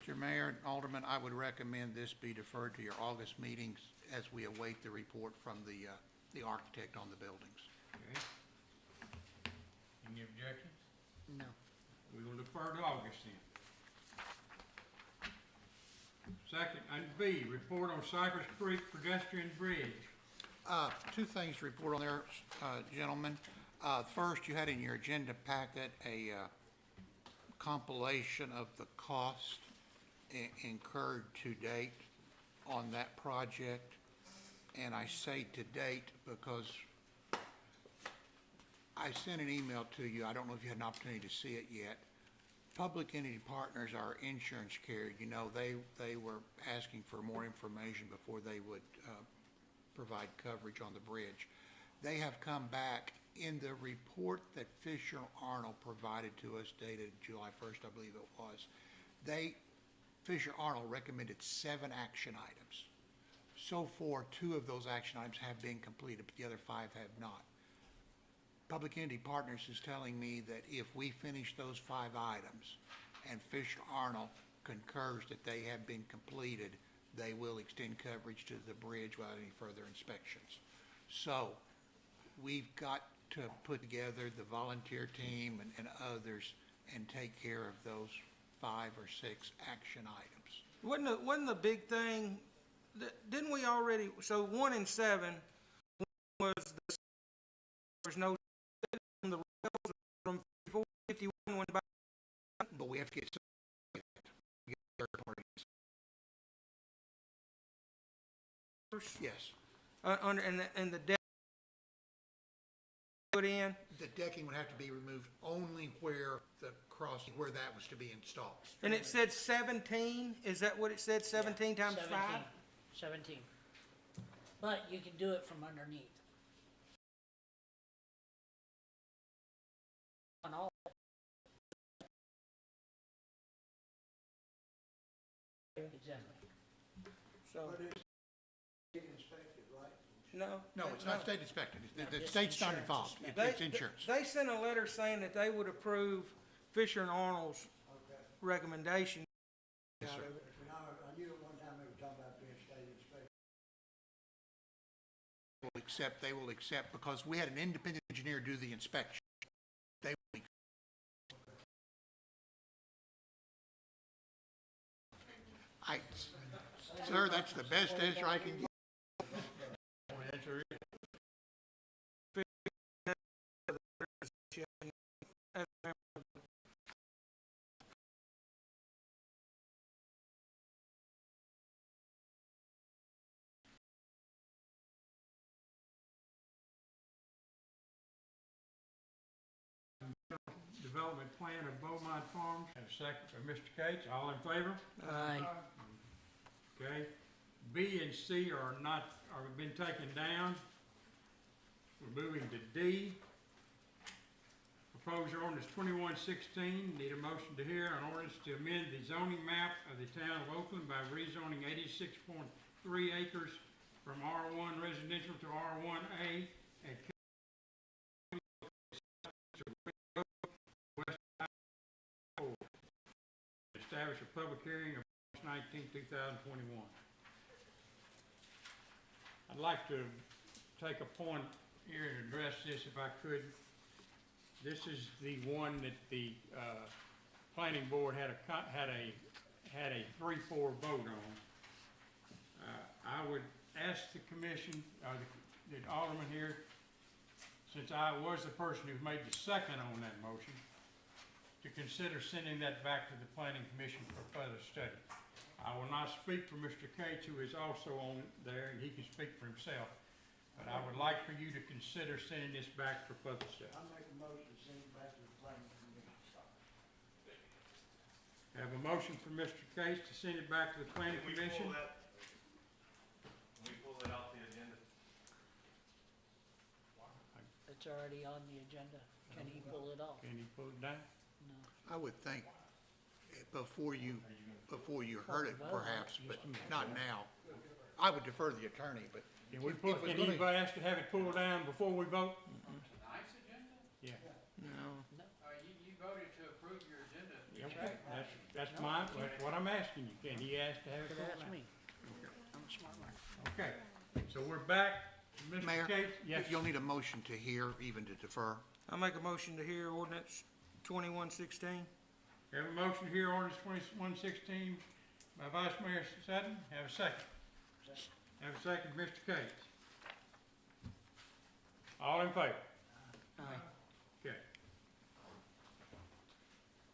Mr. Mayor and Alderman, I would recommend this be deferred to your August meetings as we await the report from the architect on the buildings. Okay. Any objections? No. We will defer to August then. Second, and B, report on Cypress Creek pedestrian bridge. Two things to report on there, gentlemen. First, you had in your agenda packet a compilation of the cost incurred to date on that project. And I say to date because I sent an email to you. I don't know if you had an opportunity to see it yet. Public Entity Partners, our insurance carrier, you know, they were asking for more information before they would provide coverage on the bridge. They have come back in the report that Fisher Arnold provided to us dated July 1st, I believe it was. Fisher Arnold recommended 7 action items. So far, 2 of those action items have been completed, but the other 5 have not. Public Entity Partners is telling me that if we finish those 5 items and Fisher Arnold concurs that they have been completed, they will extend coverage to the bridge without any further inspections. So we've got to put together the volunteer team and others and take care of those 5 or 6 action items. Wasn't the big thing, didn't we already, so 1 and 7 was there's no on the rails from 451 went back. But we have to get third parties. Yes. And the deck put in. The decking would have to be removed only where the crossing, where that was to be installed. And it said 17, is that what it said, 17 times 5? 17. But you can do it from underneath. On all. Exactly. So, But it's inspected, right? no. No, it's not state inspected. The it's state's not insurance. involved. They- It's insurance. They sent a letter saying that they would approve Fisher and Arnold's Okay. recommendation. Yes, sir. And I knew at one time they were talking about being state inspected. They will accept, because we had an independent engineer do the inspection. They will. Sir, that's the best answer I can give. Development plan of Beaumont Farms. Have a second by Mr. Cates. All in favor? Aye. Okay. B and C are been taken down. We're moving to D. Proposed ordinance 2116. Need a motion to hear an ordinance to amend the zoning map of the town of Oakland by rezoning 86.3 acres from R1 residential to R1A and establish a public hearing of March 19, 2021. I'd like to take a point here and address this if I could. This is the one that the planning board had a 3-4 vote on. I would ask the commission, the alderman here, since I was the person who made the second on that motion, to consider sending that back to the planning commission for further study. I will not speak for Mr. Cates, who is also on there, and he can speak for himself. But I would like for you to consider sending this back for further study. I make a motion to send it back to the planning commission. Have a motion for Mr. Cates to send it back to the planning commission. Can we pull that off the agenda? It's already on the agenda. Can he pull it off? Can you pull it down? No. I would think before you heard it perhaps, but not now. I would defer to the attorney, but. Can anybody ask to have it pulled down before we vote? Tonight's agenda? Yeah. No. You voted to approve your agenda. Yeah, Okay, that's what I'm asking you. Can he ask to have it Could pulled ask out? me. I'm a smart man. Okay, so we're back. Mr. Mayor, Cates? Yes, you'll need a motion to hear, even to defer. I make a motion to hear ordinance 2116. we have a motion here, ordinance 2116 by Vice Mayor Sutton. Have a second. Have a second, Mr. Cates. All in favor? Aye. Okay.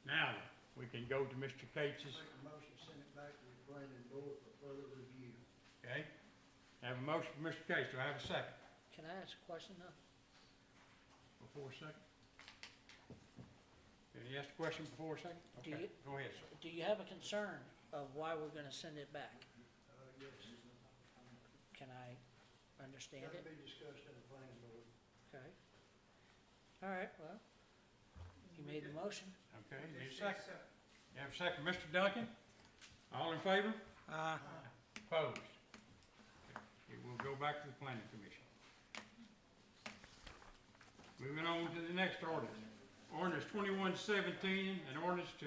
Now, we can go to Mr. Cates's, Make a motion, send it back to the planning board for further review. okay? Have a motion for Mr. Cates. Do I have a second? Can I ask a question though? Before a second? Can you ask a question before a second? Do Okay, you- go ahead, sir. Do you have a concern of why we're gonna send it back? Yes, Can I understand that'll it? be discussed in the planning board. Okay. All right, well, you made the motion. Okay, need a second. You have a second. Mr. Duncan? All in favor? Aye. Opposed? It will go back to the planning commission. Moving on to the next ordinance. Ordinance 2117, an ordinance to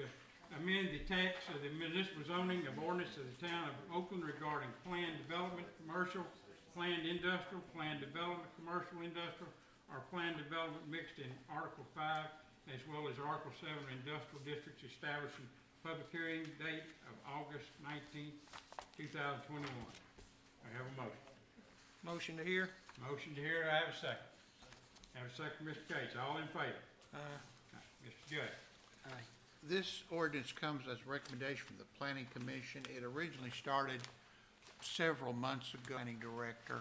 amend the text of the municipal zoning of ordinance of the town of Oakland regarding planned development, commercial, planned industrial, planned development, commercial industrial, or planned development mixed in Article 5, as well as Article 7 industrial districts establishing public hearing date of August 19, 2021. I have a motion. Motion to hear. Motion to hear, I have a second. Have a second, Mr. Cates. All in favor? Aye. Mr. Judge? Aye. This ordinance comes as a recommendation from the planning commission. It originally started several months ago, planning director.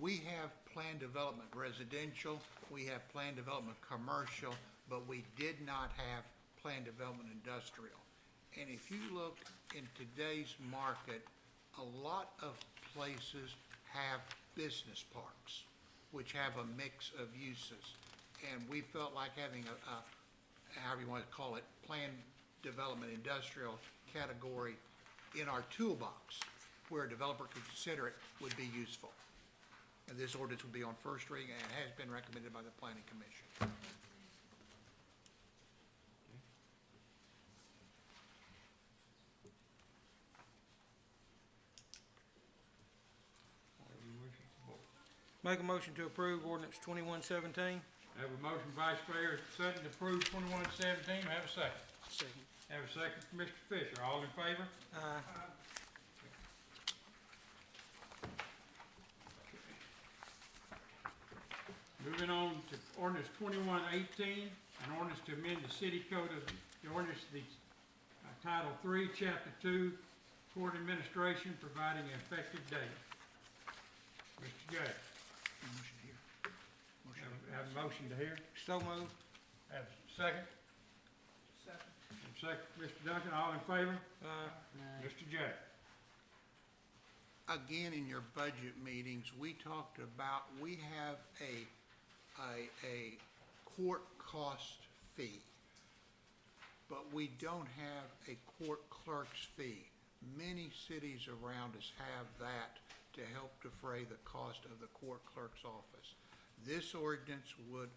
We have planned development residential, we have planned development commercial, but we did not have planned development industrial. And if you look in today's market, a lot of places have business parks, which have a mix of uses. And we felt like having a however you want to call it, planned development industrial category in our toolbox, where a developer could consider it, would be useful. And this ordinance will be on first reading and has been recommended by the planning commission. Make a motion to approve ordinance 2117. Have a motion, Vice Mayor Sutton, to approve 2117. Have a second. Second. Have a second from Mr. Fisher. All in favor? Aye. Moving on to ordinance 2118, an ordinance to amend the city code of the ordinance, the Title III, Chapter 2, Court Administration, providing an effective date. Mr. Judge, Motion here. Motion. have a motion to hear? So moved. Have a second? Second. Second, Mr. Duncan, all in favor? Aye. Aye. Mr. Judge? Again, in your budget meetings, we talked about, we have a court cost fee, but we don't have a court clerk's fee. Many cities around us have that to help defray the cost of the court clerk's office. This ordinance would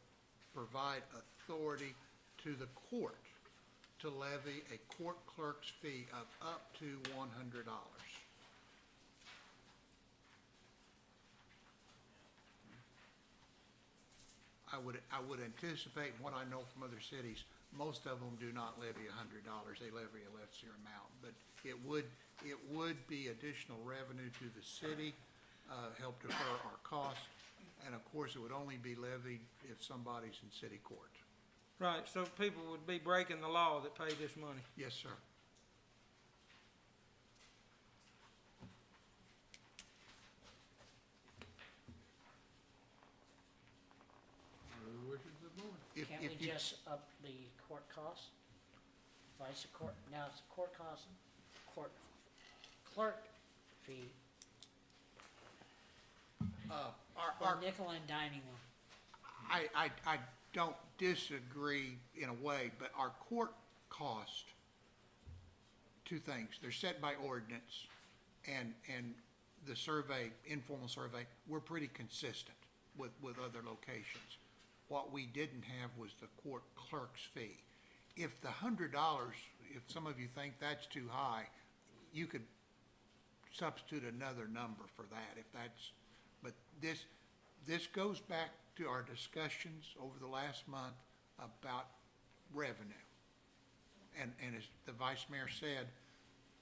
provide authority to the court to levy a court clerk's fee of up to $100. I would anticipate, what I know from other cities, most of them do not levy $100. They levy a lesser amount, but it would be additional revenue to the city, help defer our costs, and of course, it would only be levied if somebody's in city court. Right, so people would be breaking the law that pay this money. Yes, sir. Can't we just up the court cost? Vice court, now it's court cost, court clerk fee, Our the nickel and diming one. I don't disagree in a way, but our court cost, two things, they're set by ordinance, and the survey, informal survey, we're pretty consistent with other locations. What we didn't have was the court clerk's fee. if the $100, if some of you think that's too high, you could substitute another number for that if that's, but this goes back to our discussions over the last month about revenue. And as the vice mayor said,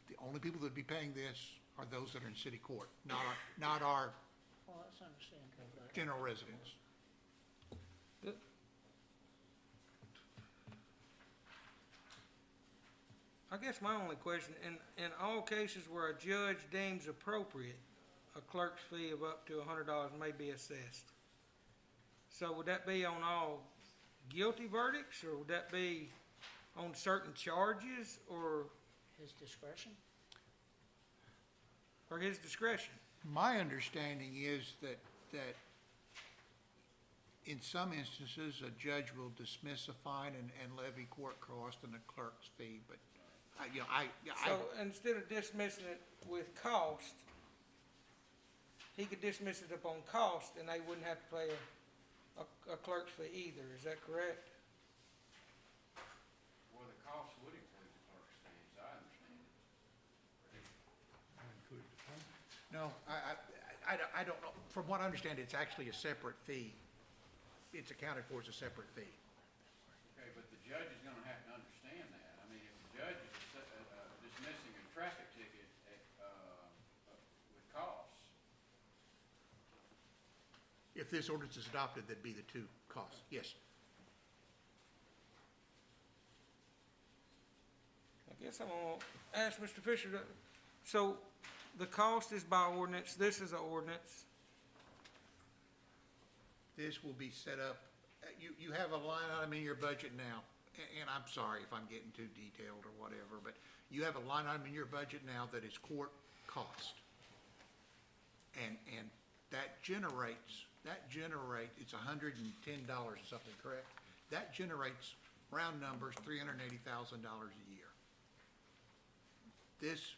the only people that'd be paying this are those that are in city court, not our Well, that's understandable, but general residents. I guess my only question, in all cases where a judge deems appropriate, a clerk's fee of up to $100 may be assessed. So would that be on all guilty verdicts, or would that be on certain charges, or his discretion? his discretion? My understanding is that in some instances, a judge will dismiss a fine and levy court cost and a clerk's fee, but, So instead of dismissing it with cost, he could dismiss it upon cost, and they wouldn't have to pay a clerk's fee either, is that correct? Well, the cost would include the clerk's fees, I understand it. no, I don't know. From what I understand, it's actually a separate fee. It's accounted for as a separate fee. Okay, but the judge is gonna have to understand that. I mean, if the judge is dismissing a traffic ticket with costs, If this ordinance is adopted, that'd be the two costs, yes. I guess I'm gonna ask Mr. Fisher, so the cost is by ordinance, this is an ordinance. This will be set up, you have a line item in your budget now, and I'm sorry if I'm getting too detailed or whatever, but you have a line item in your budget now that is court cost. And that generates, it's $110 or something, correct? That generates, round numbers, $380,000 a year. This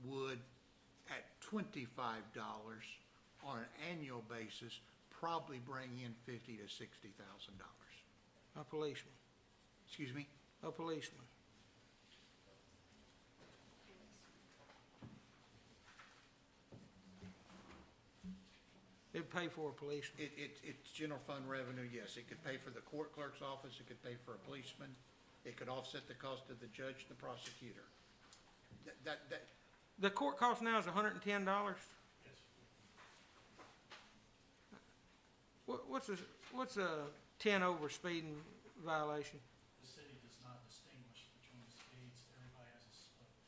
would, at $25 on an annual basis, probably bring in $50,000 to $60,000. A policeman, Excuse me? a policeman. It'd pay for a policeman. It's general fund revenue, yes. It could pay for the court clerk's office, it could pay for a policeman, it could offset the cost of the judge and the prosecutor. The court cost now is $110? Yes. What's a 10 over speeding violation? The city does not distinguish between the speeds, everybody has a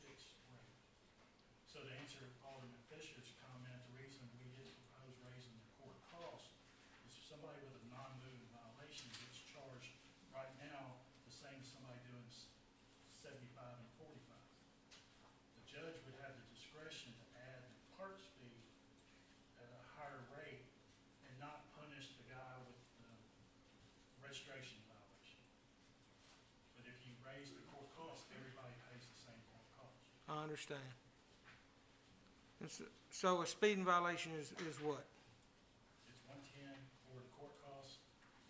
fixed rate. So to answer Alderman Fisher's comment, the reason we didn't propose raising the court cost is somebody with a non-moving violation gets charged right now the same as somebody doing 75 and 45. The judge would have the discretion to add the clerk's fee at a higher rate and not punish the guy with the registration violation. But if you raise the court cost, everybody pays the same court cost. I understand. So a speeding violation is what? It's 110 for the court cost.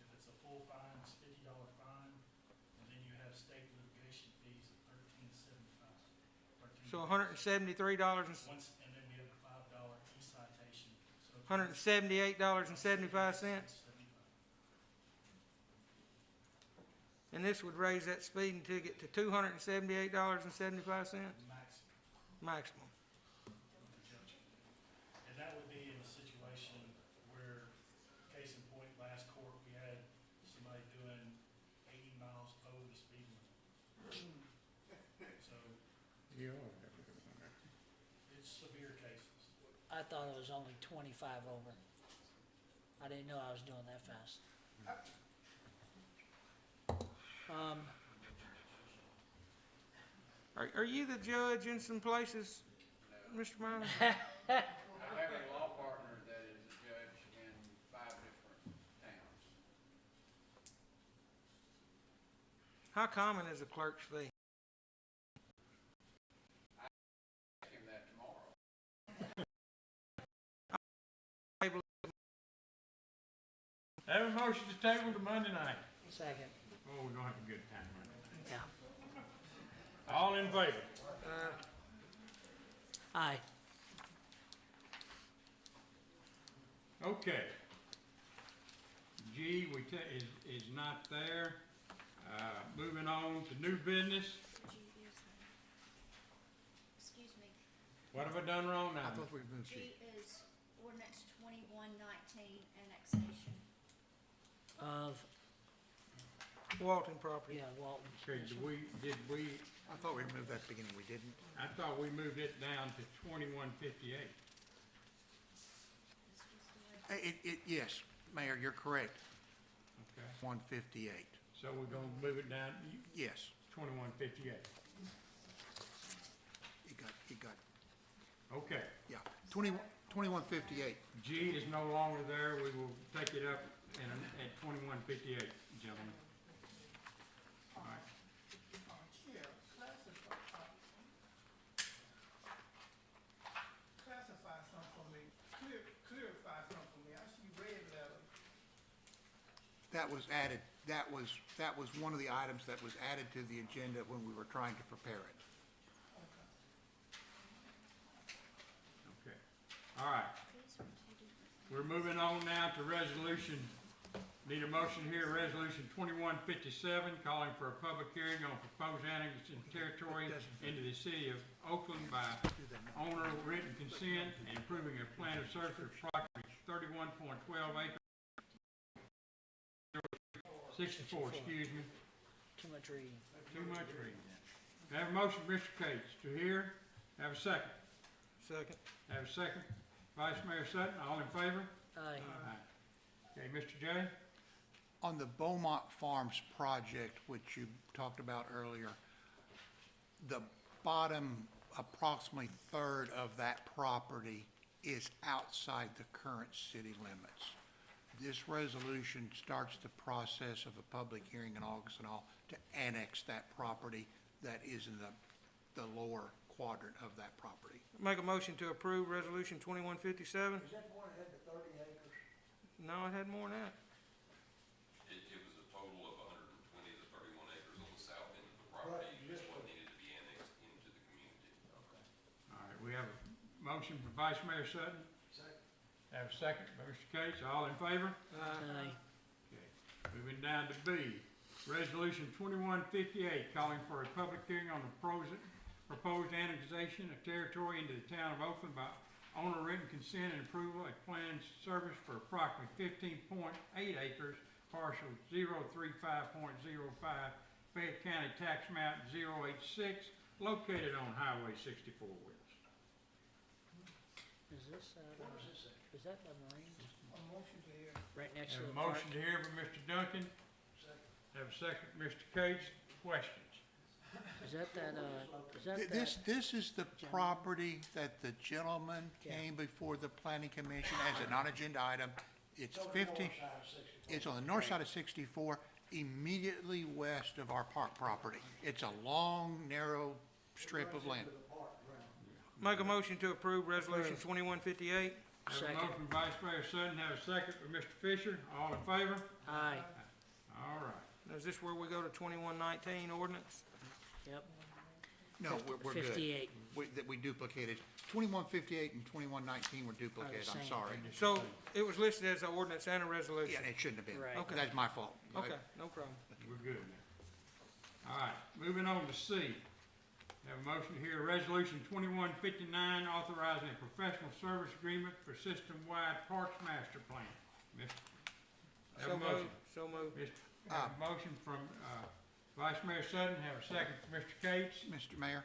If it's a full fine, it's $50 fine. And then you have state litigation fees of $13.75. So $173 and And then we have a $5 e-citation. So it's $178.75, 75. and this would raise that speeding ticket to $278.75 Maximum. maximum. What the judge can do. And that would be in a situation where, case in point, last court, we had somebody doing 80 miles over the speed limit. So it's severe cases. I thought it was only 25 over. I didn't know I was doing that fast. Are you the judge in some places, Mr. Minor? I have a law partner that is a judge in 5 different towns. How common is a clerk's fee? Ask him that tomorrow. Have a motion to table to Monday night. Second. Oh, we're gonna have a good time Monday night. All in favor? Aye. Okay. G, is not there. Moving on to new business. Excuse me, What have I done wrong now? I thought we moved G G. is ordinance 2119 annexation. Of, Walton property. yeah, Walton. Okay, did we, I thought we moved that at the beginning, we didn't. I thought we moved it down to 2158. This was the way. Yes, Mayor, you're correct, Okay, 158. so we're gonna move it down, Yes, 2158. it got, Okay, yeah, 2158. G is no longer there, we will take it up at 2158, gentlemen. All right, Classify something for me, clarify something for me. I see red letter. That was added, that was one of the items that was added to the agenda when we were trying to prepare it. okay. All right, These are two different. we're moving on now to resolution, need a motion here, resolution 2157, calling for a public hearing on proposed annexation territory into the city of Oakland by owner written consent and improving a plan of service for approximately 31.12 acres. 64, excuse me, Too much reading. too much reading. Have a motion, Mr. Cates, to hear, have a second. Second. Have a second. Vice Mayor Sutton, all in favor? Aye. Aye. Okay, Mr. J? On the Beaumont Farms project, which you talked about earlier, the bottom approximately third of that property is outside the current city limits. This resolution starts the process of a public hearing in August and all to annex that property that is in the lower quadrant of that property. Make a motion to approve resolution 2157. Is that the one that had the 30 acres? No, it had more than that. It was a total of 120 to 31 acres on the south end of the property, which what needed to be annexed into the community. All right, we have a motion from Vice Mayor Sutton. Second. Have a second by Mr. Cates, all in favor? Aye. Okay. Moving down to B, resolution 2158, calling for a public hearing on the proposed annexation of territory into the town of Oakland by owner written consent and approval of planned service for approximately 15.8 acres, parcel 035.05, Fayette County Tax Map 086, located on Highway 64 West. Is this, is that the Marines? A motion to hear. Right next to Have the a park? motion to hear from Mr. Duncan. Have a second, Mr. Cates. Questions? Is that is that This is the property that the gentleman Yeah. came before the planning commission as a non-agenda item. It's It's on the 50, north side of 64. it's on the north side of 64, immediately west of our park property. It's a long, narrow strip of land. To the park ground. Make a motion to approve resolution 2158. Have a Second. motion from Vice Mayor Sutton, have a second from Mr. Fisher. All in favor? Aye. All right. Now, is this where we go to 2119 ordinance? Yep. No, we're good. 58. We duplicated. 2158 and 2119 were duplicated, I'm same. sorry. So it was listed as an ordinance and a resolution? Yeah, it shouldn't have been. Right. Okay. That's my fault. Okay, no problem. We're good now. All right, moving on to C. Have a motion to hear resolution 2159, authorizing a professional service agreement for system-wide parks master plan. Have So a motion. moved, so moved. Have a motion from Vice Mayor Sutton, have a second from Mr. Cates. Mr. Mayor,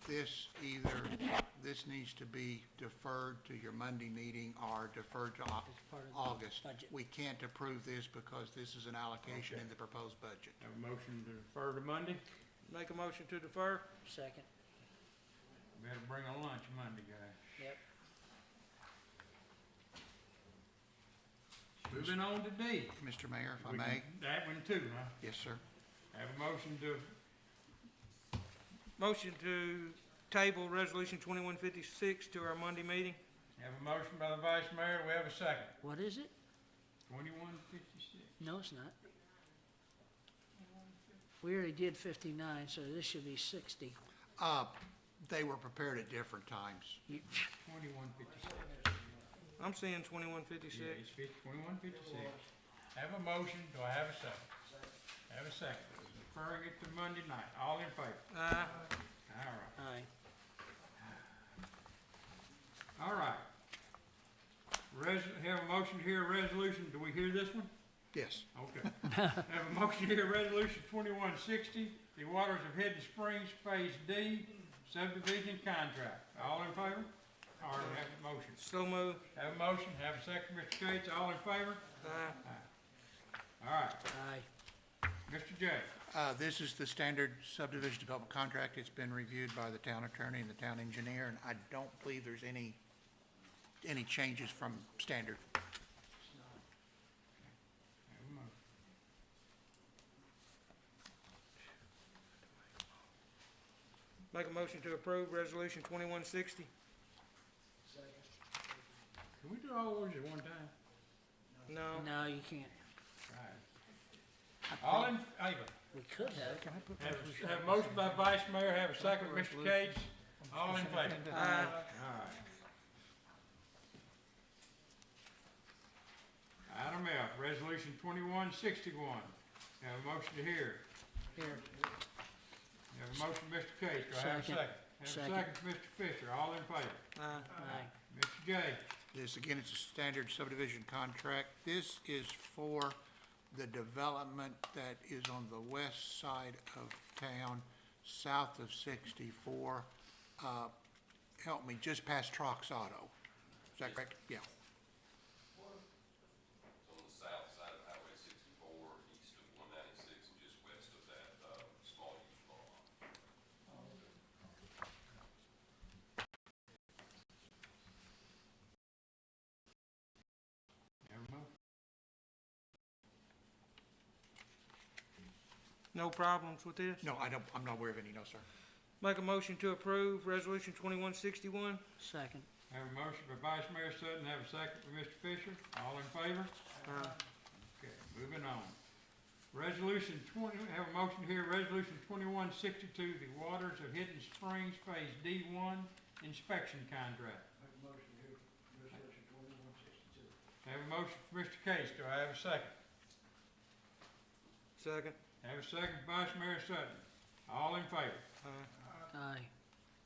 this needs to be deferred to your Monday meeting or deferred to part of the August. budget. We can't approve this because this is an allocation in the proposed budget. Have a motion to defer to Monday. Make a motion to defer. Second. Better bring a lunch Monday, guys. Yep. Moving on to D. Mr. Mayor, if I We may? can- That one too, huh? Yes, sir. Have a motion to, Motion to table resolution 2156 to our Monday meeting. have a motion by the Vice Mayor, we have a second. What is it? 2156. No, it's not. We already did 59, so this should be 60. They were prepared at different times. You- 2156. I'm seeing 2156. Yeah, it's 2156. Have a motion, do I have a second? Have a second. Referring it to Monday night. All in favor? Aye. All right. Aye. All right. Have a motion to hear a resolution. Do we hear this one? Yes. Okay. Have a motion to hear resolution 2160, the Waters of Hidden Springs Phase D subdivision contract. All in favor? All right, have a motion. So moved. Have a motion, have a second, Mr. Gates. All in favor? Aye. All right, Aye. Mr. J. This is the standard subdivision development contract. It's been reviewed by the town attorney and the town engineer, and I don't believe there's any changes from standard. Have a motion. Make a motion to approve resolution 2160. Can we do all those at one time? No. No, you can't. Right. All in favor? We could have. Have a motion by Vice Mayor, have a second, Mr. Cage. All in favor? Aye. All right. Item F, resolution 2161. Have a motion to hear. Here. Have a motion, Mr. Case. Do I have a Second. second? Have a Second. second, Mr. Fisher. All in favor? Aye. Aye. Mr. J. This, again, is a standard subdivision contract. This is for the development that is on the west side of town, south of 64. Help me, just past Trox Auto. Is that correct? Yeah. It's on the south side of Highway 64, east of 196, and just west of that, small used car lot. Have a motion? No problems with this? No, I'm not aware of any, no, sir. Make a motion to approve resolution 2161. Second. Have a motion by Vice Mayor Sutton, have a second by Mr. Fisher. All in favor? Aye. Okay, moving on. Resolution 20, have a motion to hear resolution 2162, the Waters of Hidden Springs Phase D1 inspection contract. Make a motion here, resolution 2162. Have a motion for Mr. Case. Do I have a second? Second. Have a second, Vice Mayor Sutton. All in favor? Aye. Aye.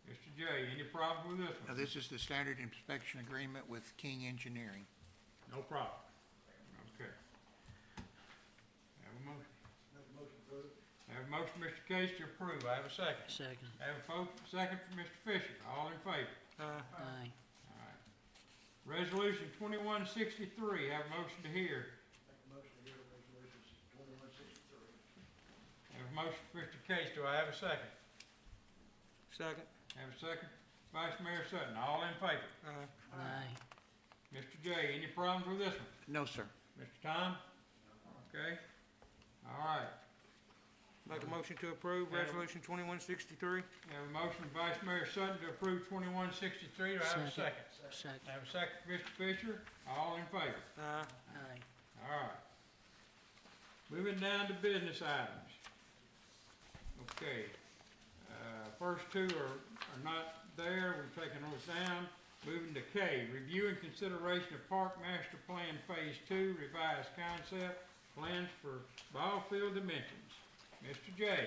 Mr. J, any problem with this Now, one? this is the standard inspection agreement with King Engineering. No problem. Okay. Have a motion. Make a motion for it. Have a motion, Mr. Case, to approve. I have a second. Second. Have a second for Mr. Fisher. All in favor? Aye. Aye. All right. Resolution 2163, have a motion to hear. Make a motion here, resolution 2163. Have a motion for Mr. Case. Do I have a second? Second. Have a second. Vice Mayor Sutton. All in favor? Aye. Aye. Mr. J, any problems with this one? No, sir. Mr. Tom? Okay. All right. Make a motion to approve resolution 2163. Have a motion by Vice Mayor Sutton to approve 2163. Do I have a second? Second. Have a second for Mr. Fisher. All in favor? Aye. Aye. All right. Moving down to business items. Okay. First two are not there. We've taken those down. Moving to K, review and consideration of Park Master Plan Phase 2, revised concept, plans for ball field dimensions. Mr. J.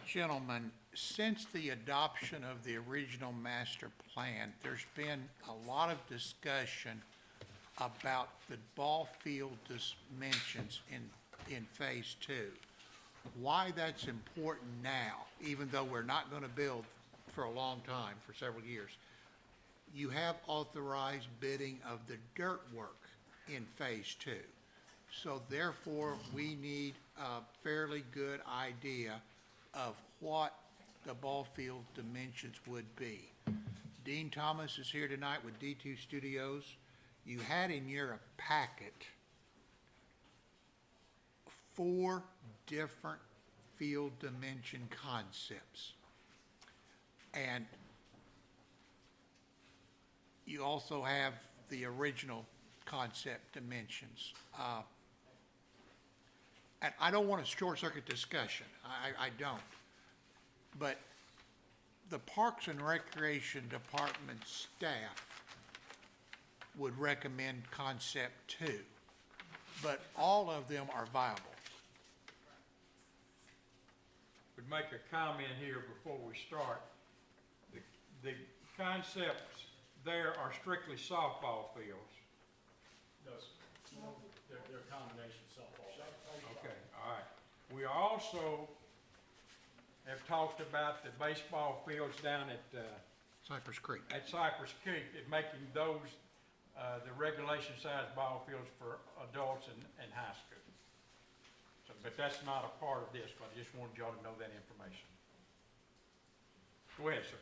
Gentlemen, since the adoption of the original master plan, there's been a lot of discussion about the ball field dimensions in Phase 2. Why that's important now, even though we're not going to build for a long time, for several years, you have authorized bidding of the dirt work in Phase 2. So therefore, we need a fairly good idea of what the ball field dimensions would be. Dean Thomas is here tonight with D2 Studios. You had in your packet 4 different field dimension concepts. And you also have the original concept dimensions. and I don't want a short-circuit discussion, I don't. But the Parks and Recreation Department staff would recommend concept 2, but all of them are viable. Would make a comment here before we start. The concepts there are strictly softball fields. No, sir. They're a combination softball. Okay, all right. We also have talked about the baseball fields down at Cypress Creek. Cypress Creek, at making those the regulation size ball fields for adults and high school. So, but that's not a part of this, but I just wanted y'all to know that information. Go ahead, sir.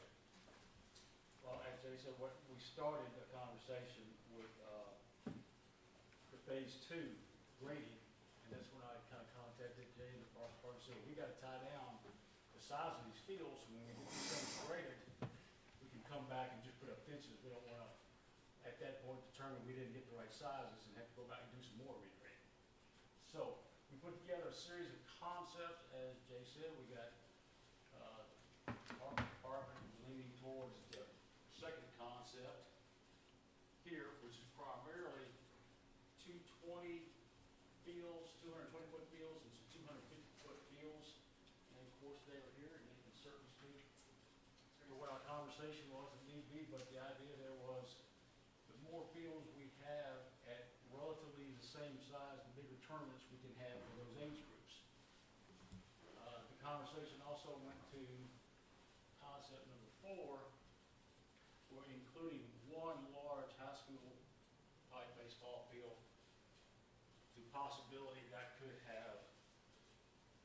Well, as Jay said, we started a conversation with, the phase 2 grading, and that's when I kind of contacted Jay and the parks department, said, we gotta tie down the size of these fields, so when we get these things graded, we can come back and just put up fences. We don't wanna, at that point, determine we didn't get the right sizes and have to go back and do some more regrading. So, we put together a series of concepts, as Jay said. We got, our department was leaning towards the second concept here, which is primarily 220 fields, 220-foot fields, and some 250-foot fields. And of course, they were here, and they can certainly speak to what our conversation was, if need be, but the idea there was, the more fields we have at relatively the same size, the bigger tournaments we can have for those age groups. The conversation also went to concept number 4, we're including one large high school type baseball field. The possibility that could have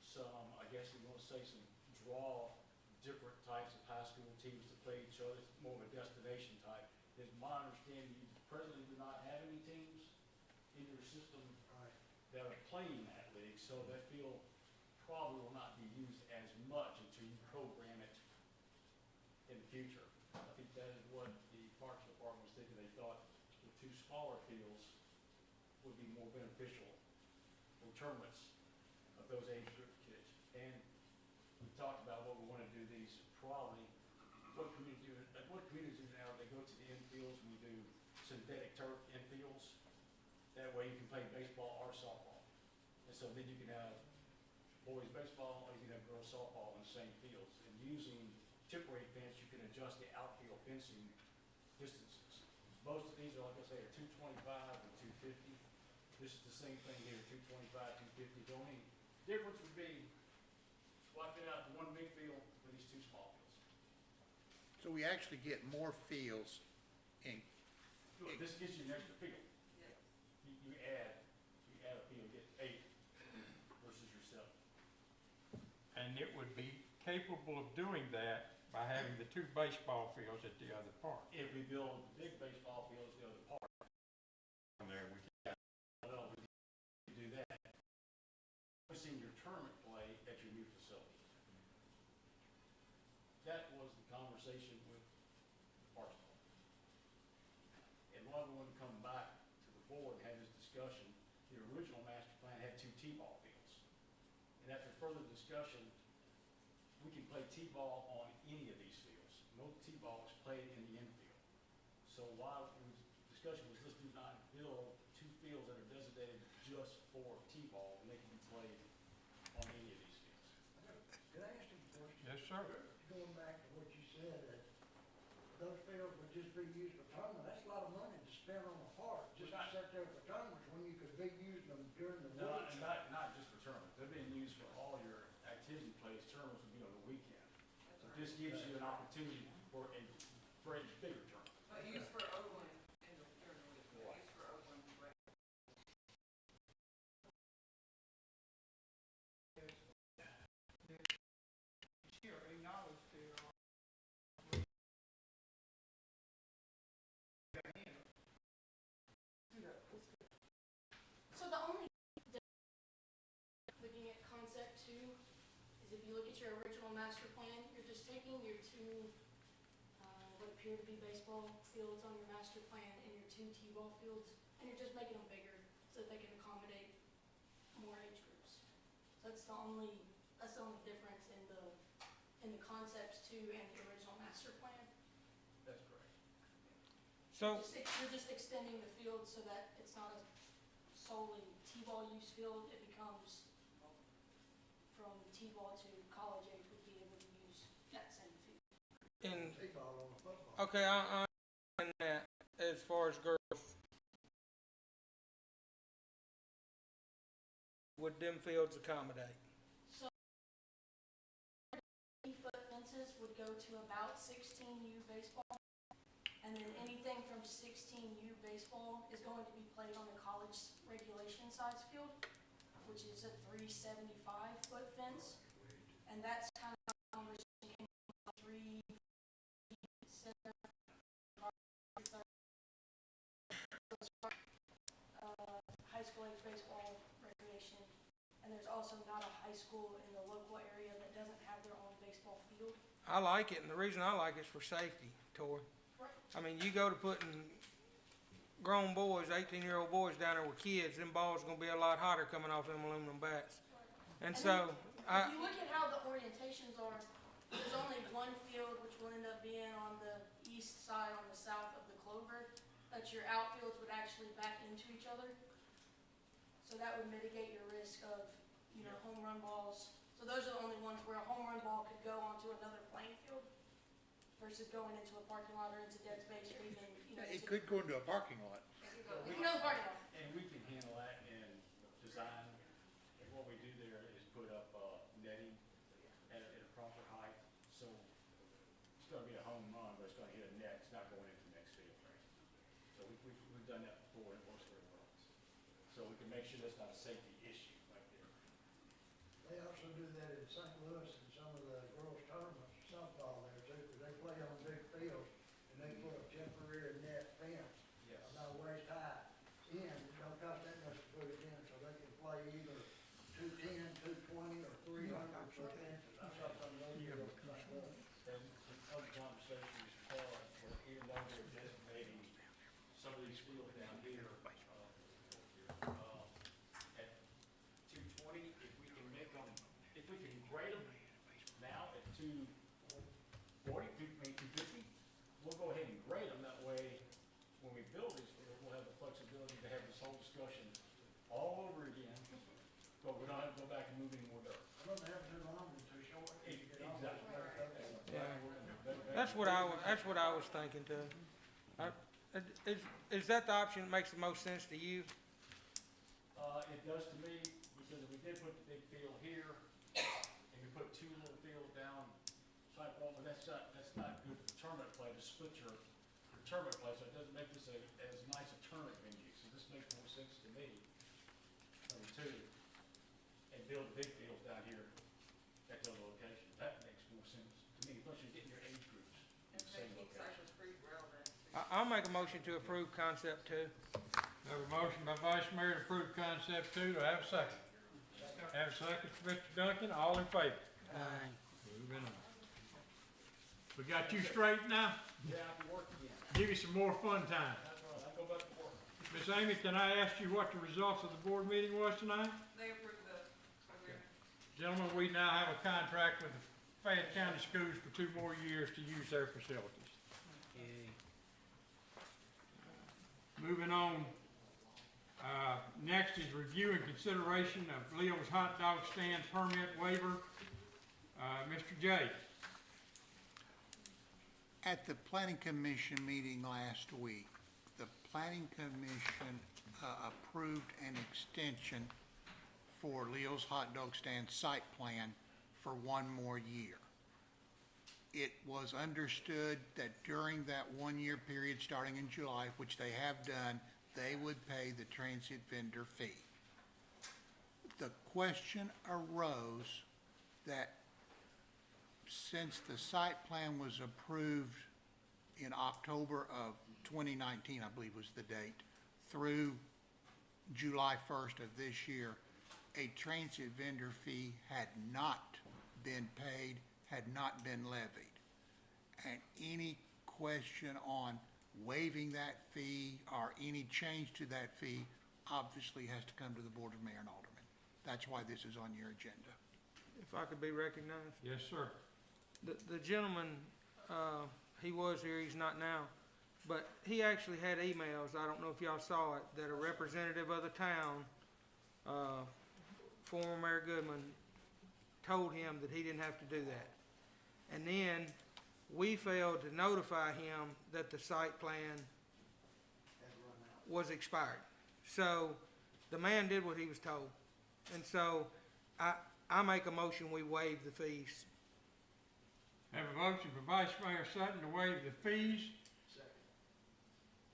some, I guess you want to say, some draw different types of high school teams to play each other. It's more of a destination type. It's my understanding you presently do not have any teams in your system that are playing that league, so that field probably will not be used as much until you program it in the future. I think that is what the Parks Department was thinking. They thought the 2 smaller fields would be more beneficial for tournaments of those age group kids. And we talked about what we want to do these probably, what communities do now, they go to the infields, we do synthetic turf infields. That way you can play baseball or softball. And so then you can have boys baseball, or you can have girls softball in the same fields. And using temporary fence, you can adjust the outfield fencing distances. Most of these are, like I say, are 225 and 250. This is the same thing here, 225, 250. The only difference would be swapping out the one big field for these 2 small fields. So we actually get more fields in, This gives you an extra field. You add a field, get 8 versus your 7. And it would be capable of doing that by having the 2 baseball fields at the other park. If we build the big baseball fields at the other park, There we can. well, we can do that. We've seen your tournament play at your new facility. That was the conversation with the Parks Department. And while we want to come back to the board and have this discussion, the original master plan had 2 T-ball fields. And after further discussion, we can play T-ball on any of these fields. No T-ball is played in the infield. So while the discussion was, let's do not build 2 fields that are designated just for T-ball, and they can be played on any of these fields. Could I ask you a question? Yes, sir. Going back to what you said, that those fields would just be used for tournament, that's a lot of money to spend on a park, just to sit there for tournaments, when you could be using them during the No, week. and not just for tournaments, they're being used for all your activity plays. Tournaments would be on the weekend. So this gives you an opportunity for a bigger tournament. But used for Oakland during the week, used for Oakland, right? Here, acknowledge their, So the only looking at concept 2 is if you look at your original master plan, you're just taking your 2 what appear to be baseball fields on your master plan and your 2 T-ball fields, and you're just making them bigger so that they can accommodate more age groups. That's the only difference in the concepts too and the original master plan. That's correct. So, You're just extending the field so that it's not a solely T-ball use field. It becomes from T-ball to college age would be able to use that same field. in, T-ball on the football. okay, I understand that as far as girls. Would them fields accommodate? 50-foot fences would go to about 16U baseball. And then anything from 16U baseball is going to be played on the college regulation size field, which is a 375-foot fence. And that's kind of how the conversation came up, 3 center, high school age baseball recreation. And there's also not a high school in the local area that doesn't have their own baseball field. I like it, and the reason I like it is for safety, Tori. Right. I mean, you go to putting grown boys, 18-year-old boys down there with kids, them balls gonna be a lot hotter coming off them aluminum bats. And so, If you look at how the orientations are, there's only one field which will end up being on the east side, on the south of the clover, that your outfields would actually back into each other. So that would mitigate your risk of, home run balls. So those are the only ones where a home run ball could go onto another playing field versus going into a parking lot or into dead space or even, It could go into a parking lot. You know the parking lot. And we can handle that in design. And what we do there is put up netting at a proper height. So it's gonna be a home run, but it's gonna hit a net. It's not going into the next field. So we've done that before, and it works very well. So we can make sure that's not a safety issue right there. They also do that in St. Louis and some of the girls' tournaments, softball there too, 'cause they play on big fields and they put a temporary net fence Yes. about waist high in. It don't cost that much to put it in, so they can play either 210, 220, or 300 foot fences. I saw some of those deals in St. Louis. And other conversations are, even though they're designating some of these fields down here, at 220, if we can make them, if we can grade them now at 240, maybe 250, we'll go ahead and grade them. That way, when we build these fields, we'll have the flexibility to have this whole discussion all over again, but we don't have to go back and move any more dirt. I don't have too long and too short. You get all those Exactly. dirt up there. that's what I was thinking too. Is that the option that makes the most sense to you? It does to me, because if we did put the big field here, and we put two little fields down, sidewalk, but that's not good for tournament play, to split your tournament play, so it doesn't make this as nice a tournament venue, so this makes more sense to me, number two, and build big fields down here at the other location, that makes more sense to me, plus you're getting your age groups in the same location. I'll make a motion to approve concept 2. Have a motion by Vice Mayor to approve concept 2. Do I have a second? Have a second for Mr. Duncan. All in favor? Aye. Moving on. We got you straight now? Yeah, I can work again, Give you some more fun time. that's right, I go back to work. Miss Amy, can I ask you what the results of the board meeting was tonight? They approved the agreement. Gentlemen, we now have a contract with the Fayette County Schools for 2 more years to use their facilities. Yay. Moving on, next is review and consideration of Leo's Hot Dog Stand permit waiver. Mr. J. At the planning commission meeting last week, the planning commission approved an extension for Leo's Hot Dog Stand site plan for 1 more year. It was understood that during that 1-year period, starting in July, which they have done, they would pay the transit vendor fee. The question arose that since the site plan was approved in October of 2019, I believe was the date, through July 1st of this year, a transit vendor fee had not been paid, had not been levied. And any question on waiving that fee or any change to that fee obviously has to come to the Board of Mayor and Aldermen. That's why this is on your agenda. If I could be recognized. Yes, sir. The gentleman, he was here, he's not now, but he actually had emails, I don't know if y'all saw it, that a representative of the town, former Mayor Goodman, told him that he didn't have to do that. And then we failed to notify him that the site plan was expired. So the man did what he was told. And so I make a motion, we waive the fees. Have a motion for Vice Mayor Sutton to waive the fees.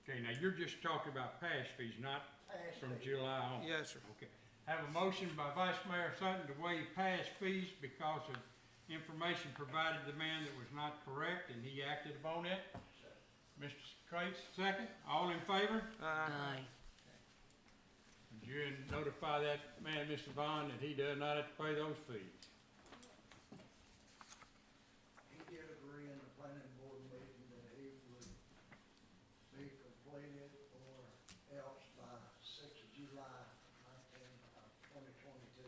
Okay, now you're just talking about past fees, not from July on. Yes, sir. Okay. Have a motion by Vice Mayor Sutton to waive past fees because of information provided to the man that was not correct, and he acted upon it. Mr. Crates, second. All in favor? Aye. Would you notify that man, Mr. Vaughn, that he does not have to pay those fees? He did agree in the planning board meeting that he would be completed or else by 6th of July, 2022.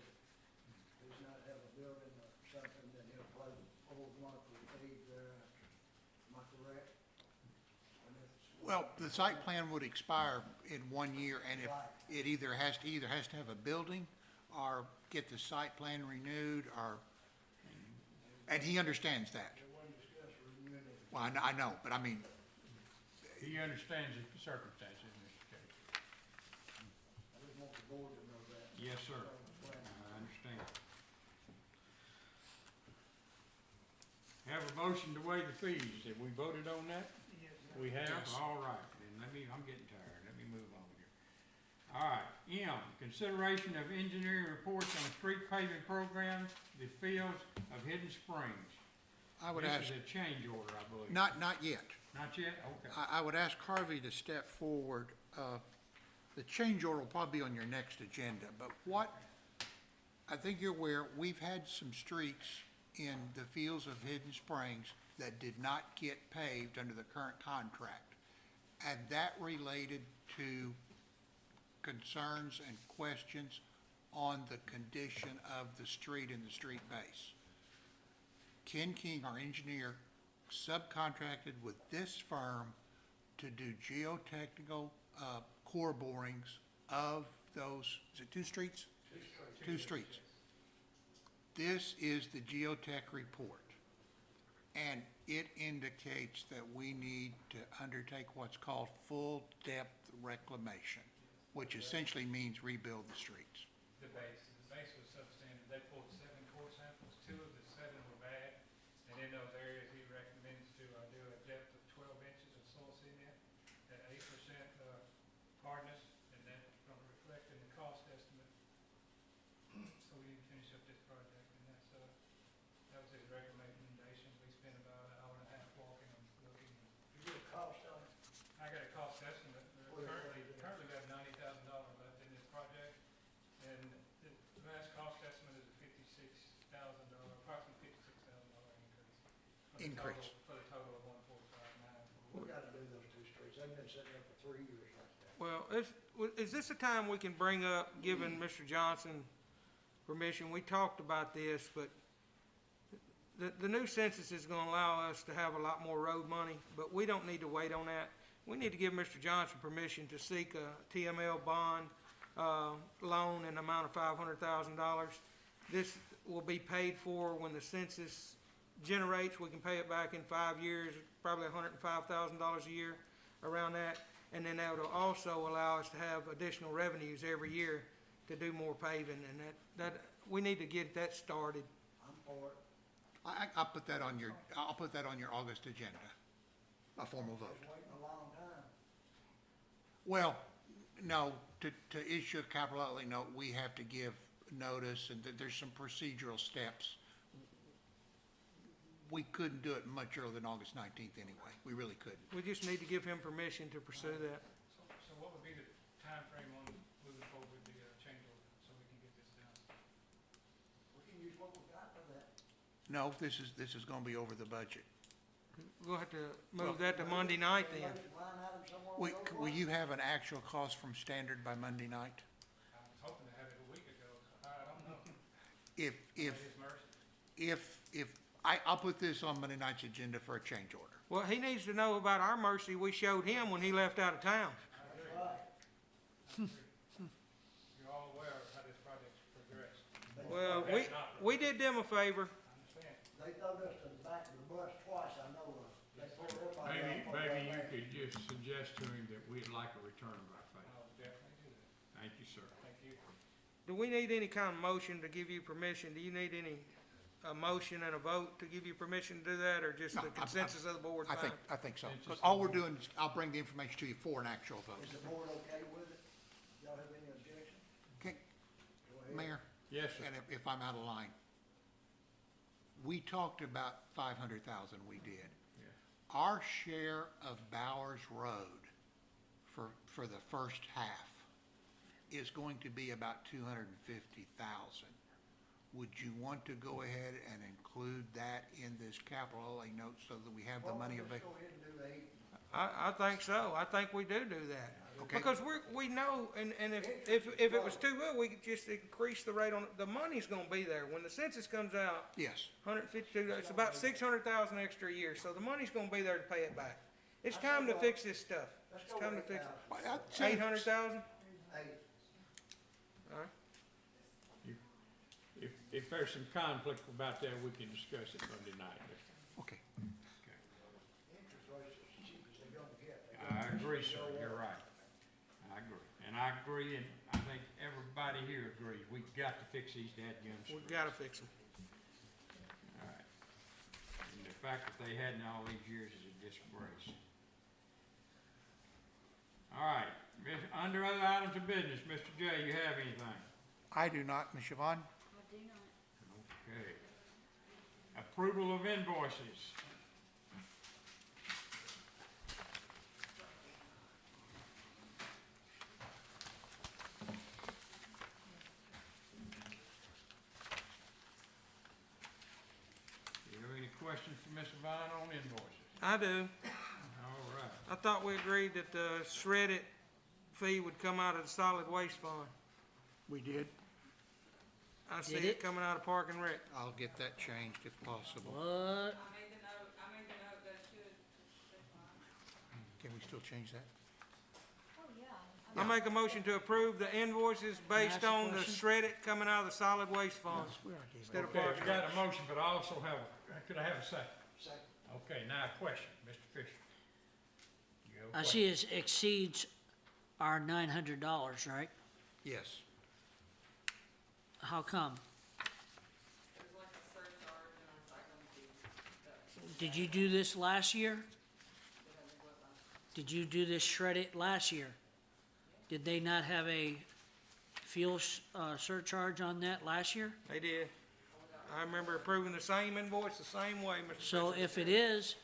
Does not have a building or something, then he'll pay old monthly fee thereafter. Am I correct? And it's- Well, the site plan would expire in 1 year, and if Right. it either has to have a building or get the site plan renewed, or, and he understands that. It wasn't discussed renewing it. Well, I know, but I mean, He understands the circumstances, Mr. Crates. I just want the board to know that. Yes, sir. So, I understand. Have a motion to waive the fees. Have we voted on that? We have? Yes. All right. Then I'm getting tired. Let me move on here. All right. M, consideration of engineering reports on street paving programs, the fields of Hidden Springs. I would ask, This is a change order, I believe. not yet. Not yet? Okay. I would ask Harvey to step forward. The change order will probably be on your next agenda, but what, I think you're aware, we've had some streets in the fields of Hidden Springs that did not get paved under the current contract. And that related to concerns and questions on the condition of the street and the street base. Ken King, our engineer, subcontracted with this firm to do geotechnical core borings of those, is it 2 streets? 2 streets. This is the geotech report, and it indicates that we need to undertake what's called full-depth reclamation, which essentially means rebuild the streets. The base was substandard. They pulled 7 core samples. 2 of the 7 were bad. And in those areas, he recommends to do a depth of 12 inches of soil cement at 8% hardness, and that's going to reflect in the cost estimate. So we need to finish up this project, and that was his recommendation. We spent about an hour and a half walking and looking. You get a cost on it. I got a cost estimate. What is it? Currently we have $90,000 left in this project, and the last cost estimate is a approximately $56,000 increase. Increase. For the total of 145.9. We gotta do those 2 streets. They've been sitting there for 3 years like that. Well, is this a time we can bring up, giving Mr. Johnson permission? We talked about this, but the new census is gonna allow us to have a lot more road money, but we don't need to wait on that. We need to give Mr. Johnson permission to seek a TML bond, loan in the amount of $500,000. This will be paid for when the census generates. We can pay it back in 5 years, probably $105,000 a year, around that. And then that will also allow us to have additional revenues every year to do more paving, and that we need to get that started. I'm for it. I'll put that on your August agenda, a formal vote. Been waiting a long time. Well, no, to issue a capital outlay note, we have to give notice, and there's some procedural steps. We couldn't do it much earlier than August 19th anyway. We really couldn't. We just need to give him permission to pursue that. So what would be the timeframe on moving forward with the change order, so we can get this done? We can use what we got for that. No, this is gonna be over the budget. We'll have to move that to Monday night then. Line item somewhere on those Will lines? you have an actual cost from Standard by Monday night? I was hoping to have it a week ago. I don't I'll put this on Monday night's agenda for a change order. Well, he needs to know about our mercy we showed him when he left out of town. You're all aware of how this project's progressed. Well, we did them a favor. I understand. They throwed us to the back of the bus twice, I know of. They pulled everybody Maybe, off on maybe that you back. could just suggest to him that we'd like a return of our favor. I'll definitely do that. Thank you, sir. Thank you. Do we need any kind of motion to give you permission? Do you need any, a motion and a vote to give you permission to do that, or just No, the consensus of the board? I fine? think so. Because all we're doing is, I'll bring the information to you for an actual vote. Is the board okay with it? Y'all have any objection? Okay, Go ahead. Mayor? Yes, sir. And if I'm out of line, we talked about 500,000, we did. Yeah. Our share of Bowers Road for the first half is going to be about 250,000. Would you want to go ahead and include that in this capital outlay note so that we have the Well, money let's available? go ahead and do the 8. I think so. I think we do that. Okay. Because we know, and if it was too good, we could just increase the rate on, the money's gonna be there. When the census comes out, Yes. 152, it's about 600,000 extra a year, so the money's gonna be there to pay it back. It's time to fix this stuff. Let's It's go time to with fix it. 8,000. Well, I'd say- 800,000? 8. All right. If there's some conflict about that, we can discuss it Monday night. Okay. Interest rates are as cheap as they're gonna get. I agree, sir, you're right. I agree. And I agree, and I think everybody here agrees, we've got to fix these dadgum We've streets. gotta fix them. All right. And the fact that they hadn't all these years is a disgrace. All right, under other items of business, Mr. J, you have anything? I do not, Ms. Yvonne? I do not. Okay. Approval of invoices. Do you have any questions for Ms. Vine on invoices? I do. All right. I thought we agreed that the shredded fee would come out of the solid waste fund. We did. I see Did it it? coming out of Park and Rec. I'll get that changed if possible. What? I made the note that should, that's fine. Can we still change that? Oh, yeah. I make a motion to approve the invoices based ask a on the question? shredded coming out of the solid waste fund. Instead of Okay, Park we and Rec. got a motion, but I also have, could I have a second? Second. Okay, now a question, Mr. Fisher. You have a I question? see it exceeds our $900, right? Yes. How come? There's like a surcharge and a recycling fee. Did you do this last year? Did you do this shredded last year? Did they not have a fuel surcharge on that last year? They did. I remember approving the same invoice the same way, Mr. So Fisher. if it is,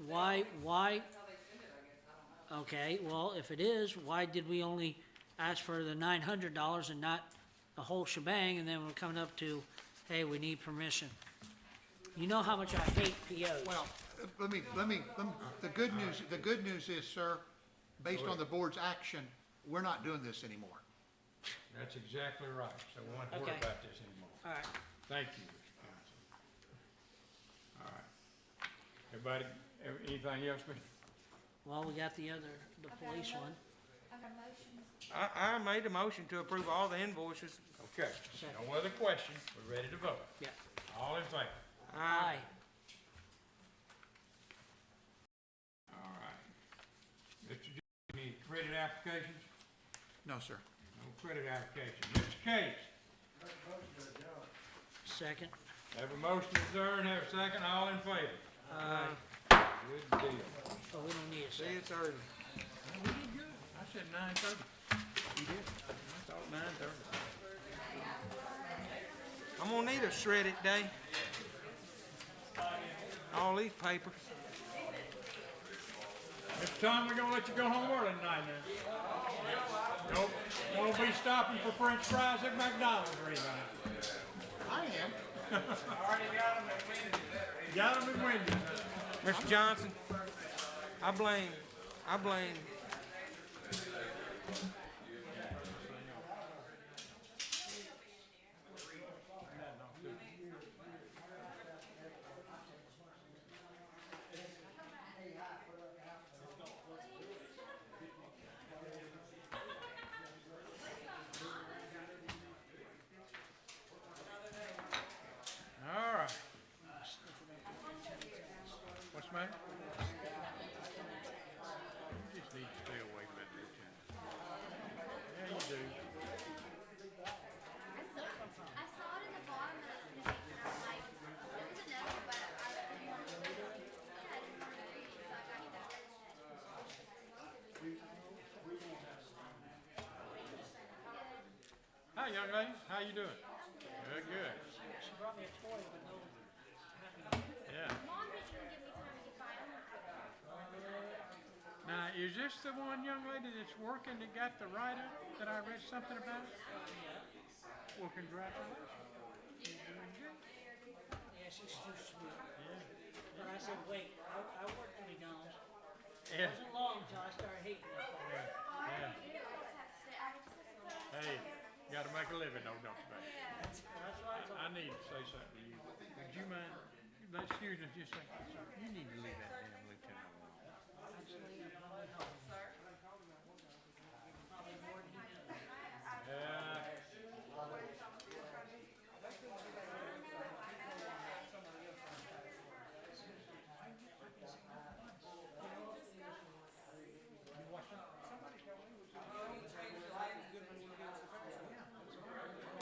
why, That's how they send it, I guess, I don't know. okay, well, if it is, why did we only ask for the $900 and not the whole shebang, and then we're coming up to, hey, we need permission? You know how much I hate POs. Well, the good news is, sir, based on the board's action, we're not doing this anymore. That's exactly right, so we won't have to worry Okay. about this anymore. All right, Thank you, Mr. Council. All right. Everybody, anything else, Mr.? well, we got the police one. I got a motion. I made a motion to approve all the invoices. Okay, no other questions, we're ready to vote. Yeah. All in favor? Aye. All right. Mr. J, any credit applications? No, sir. No credit applications. Mr. Case, Make a motion to adjourn. Second. have a motion to adjourn, have a second, all in favor? Aye. Good deal. Oh, we don't need a See, second. it's early. We did good. I said 9:30. You did? I thought 9:30. I'm gonna need a shredded day. All these papers. Mr. Tom, we're gonna let you go home early tonight now. Nope, don't be stopping for french fries at McDonald's or anything. I am. Got them in Wendy's. Mr. Johnson, I blame Hi, young lady, how you doing? Good, good. She brought me a toy, but no, Yeah. Mom didn't even give me time to get by on Now, is this the one young lady that's working that got the write-up that I read something about? Well, congratulations. You're doing good. yeah, she's too sweet. Yeah. But I said, wait, I worked at McDonald's. It Yeah. wasn't long until I started hating that place. Yeah. Hey, gotta make a living, though, don't you, baby? That's what I told I need to say something to you. Would you mind, excuse me just a second. You need to leave that damn lieutenant alone. Actually, I'm probably home. Sir? Probably more than he knows. Yeah.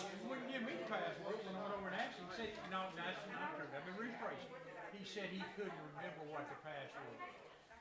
He wouldn't give me the password when I went over and asked him. He said, no, that's not true. Let me rephrase it. He said he couldn't remember what the password was.